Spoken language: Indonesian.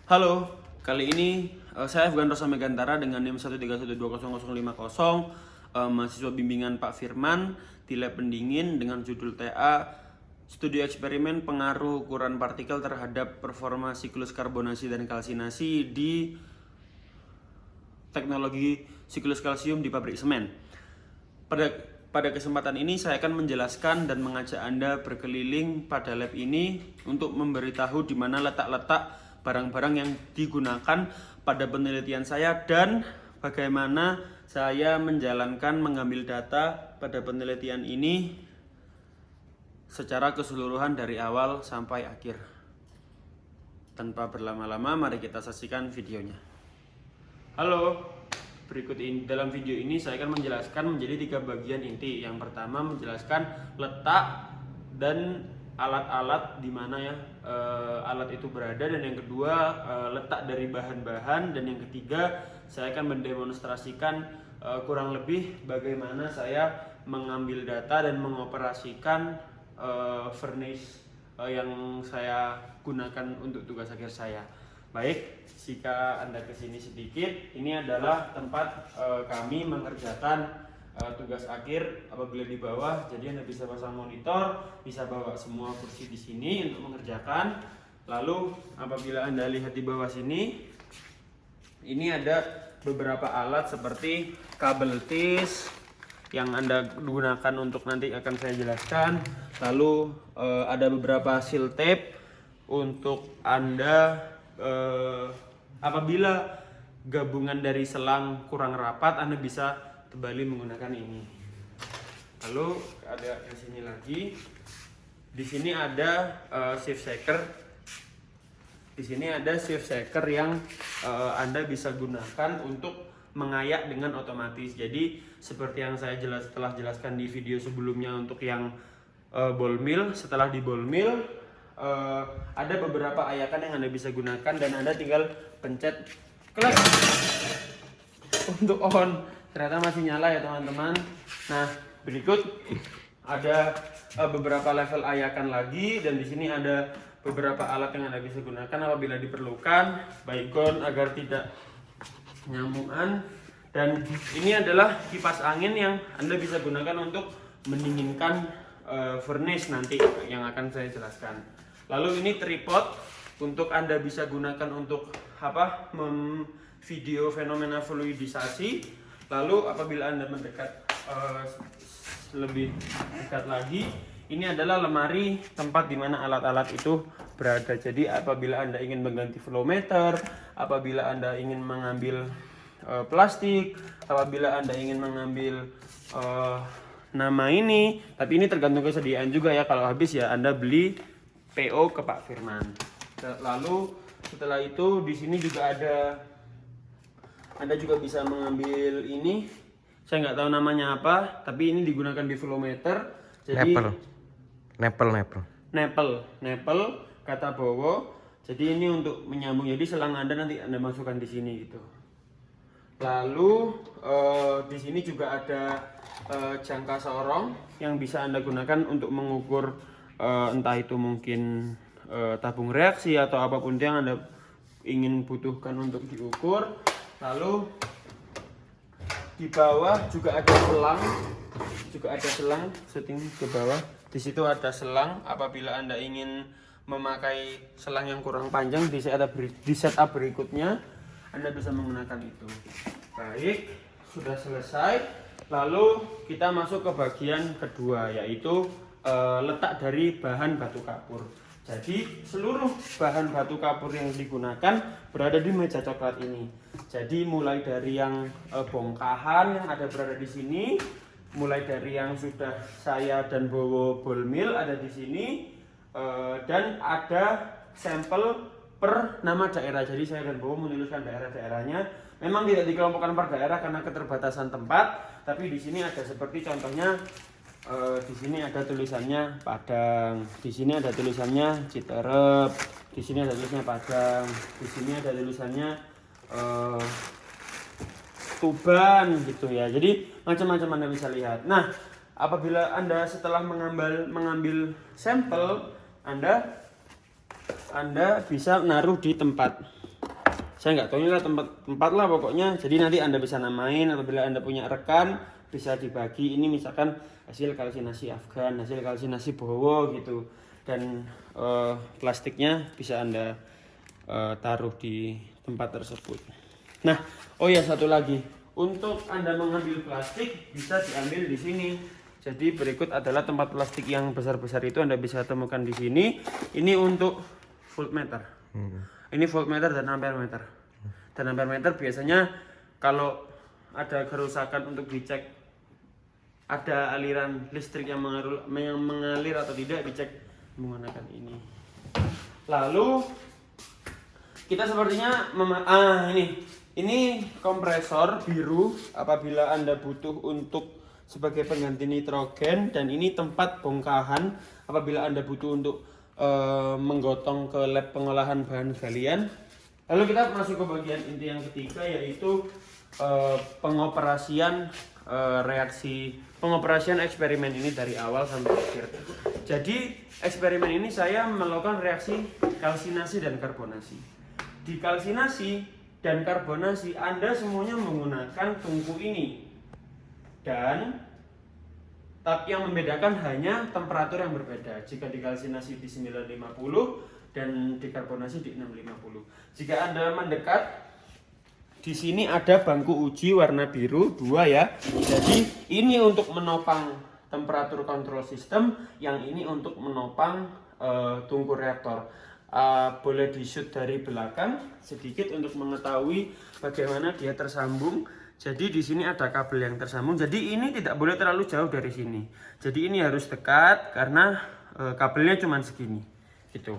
Halo, kali ini saya Afgan Rosa Megantara dengan NIM 131200050, mahasiswa bimbingan Pak Firman di lab pendingin dengan judul TA Studi Eksperimen Pengaruh Ukuran Partikel Terhadap Performa Siklus Karbonasi dan Kalsinasi di Teknologi Siklus Kalsium di Pabrik Semen. Pada kesempatan ini saya akan menjelaskan dan mengajak Anda berkeliling pada lab ini untuk memberitahu di mana letak-letak barang-barang yang digunakan pada penelitian saya dan bagaimana saya mengambil data pada penelitian ini secara keseluruhan dari awal sampai akhir. Tanpa berlama-lama, mari kita saksikan videonya. Halo, dalam video ini saya akan menjelaskan menjadi 3 bagian inti. Yang pertama menjelaskan letak dan alat-alat di mana alat itu berada, dan yang kedua letak dari bahan-bahan, dan yang ketiga saya akan mendemonstrasikan kurang lebih bagaimana saya mengambil data dan mengoperasikan furnace yang saya gunakan untuk tugas akhir saya. Baik, jika Anda kesini sedikit, ini adalah tempat kami mengerjakan tugas akhir apabila di bawah. Jadi Anda bisa pasang monitor, bisa bawa semua kursi di sini untuk mengerjakan. Lalu apabila Anda lihat di bawah sini, ini ada beberapa alat seperti kabel tis yang Anda gunakan untuk nanti akan saya jelaskan. Lalu ada beberapa seal tape untuk Anda apabila gabungan dari selang kurang rapat, Anda bisa kembali menggunakan ini. Lalu ada di sini lagi. Di sini ada shift shaker. Di sini ada shift shaker yang Anda bisa gunakan untuk mengayak dengan otomatis. Jadi seperti yang saya telah jelaskan di video sebelumnya untuk yang ball mill. Setelah di ball mill ada beberapa ayakan yang Anda bisa gunakan dan Anda tinggal pencet klik untuk on. Ternyata masih nyala ya teman-teman. Nah, berikut ada beberapa level ayakan lagi, dan di sini ada beberapa alat yang Anda bisa gunakan apabila diperlukan, baygon agar tidak nyambungan. Dan ini adalah kipas angin yang Anda bisa gunakan untuk mendinginkan furnace nanti yang akan saya jelaskan. Lalu ini tripod untuk Anda bisa gunakan untuk video fenomena fluidisasi. Lalu apabila Anda mendekat lebih dekat lagi, ini adalah lemari tempat di mana alat-alat itu berada. Jadi apabila Anda ingin mengganti flow meter, apabila Anda ingin mengambil plastik, apabila Anda ingin mengambil nama ini, tapi ini tergantung kesediaan juga ya. Kalau habis ya Anda beli PO ke Pak Firman. Lalu setelah itu di sini juga Anda juga bisa mengambil ini. Saya nggak tahu namanya apa, tapi ini digunakan di flow meter. Jadi Nepel kata Bowo. Jadi ini untuk menyambung. Jadi selang Anda nanti Anda masukkan di sini gitu. Lalu di sini juga ada jangka sorong yang bisa Anda gunakan untuk mengukur entah itu mungkin tabung reaksi atau apapun yang Anda ingin butuhkan untuk diukur. Lalu di bawah juga ada selang, setting ke bawah. Di situ ada selang. Apabila Anda ingin memakai selang yang kurang panjang di setup berikutnya, Anda bisa menggunakan itu. Baik, sudah selesai. Lalu kita masuk ke bagian kedua, yaitu letak dari bahan batu kapur. Jadi seluruh bahan batu kapur yang digunakan berada di meja coklat ini. Jadi mulai dari yang bongkahan yang berada di sini, mulai dari yang sudah saya dan Bowo ball mill ada di sini, dan ada sampel per nama daerah. Jadi saya dan Bowo menuliskan daerah-daerahnya. Memang tidak dikelompokkan per daerah karena keterbatasan tempat, tapi di sini ada seperti contohnya. Di sini ada tulisannya Padang, di sini ada tulisannya Citerep, di sini ada tulisannya Padang, di sini ada tulisannya Tuban gitu ya. Jadi macam-macam Anda bisa lihat. Nah, apabila Anda setelah mengambil sampel, Anda bisa naruh di tempat. saya nggak tahu ini lah tempat lah pokoknya. Jadi nanti Anda bisa namain, apabila Anda punya rekan bisa dibagi, ini misalkan hasil kalsinasi Afgan, hasil kalsinasi Bowo gitu, dan plastiknya bisa Anda taruh di tempat tersebut. Nah, oh ya satu lagi, untuk Anda mengambil plastik bisa diambil di sini. Jadi berikut adalah tempat plastik yang besar-besar itu Anda bisa temukan di sini. Ini untuk voltmeter. Ini voltmeter dan ampermeter. Dan ampermeter biasanya kalau ada kerusakan untuk dicek ada aliran listrik yang mengalir atau tidak, dicek menggunakan ini. Lalu kita sepertinya ini kompresor biru apabila Anda butuh untuk sebagai pengganti nitrogen, dan ini tempat bongkahan apabila Anda butuh untuk menggotong ke lab pengolahan bahan galian. Lalu kita masuk ke bagian inti yang ketiga, yaitu pengoperasian eksperimen ini dari awal sampai akhir. Jadi eksperimen ini saya melakukan reaksi kalsinasi dan karbonasi. Di kalsinasi dan karbonasi Anda semuanya menggunakan tungku ini, dan tapi yang membedakan hanya temperatur yang berbeda. Jika di kalsinasi di 950 dan di karbonasi di 650. Jika Anda mendekat, di sini ada bangku uji warna biru 2 ya. Jadi ini untuk menopang temperatur control system, yang ini untuk menopang tungku reaktor. Boleh di shoot dari belakang sedikit untuk mengetahui bagaimana dia tersambung. Jadi di sini ada kabel yang tersambung. Jadi ini tidak boleh terlalu jauh dari sini. Jadi ini harus dekat karena kabelnya cuma segini. Gitu.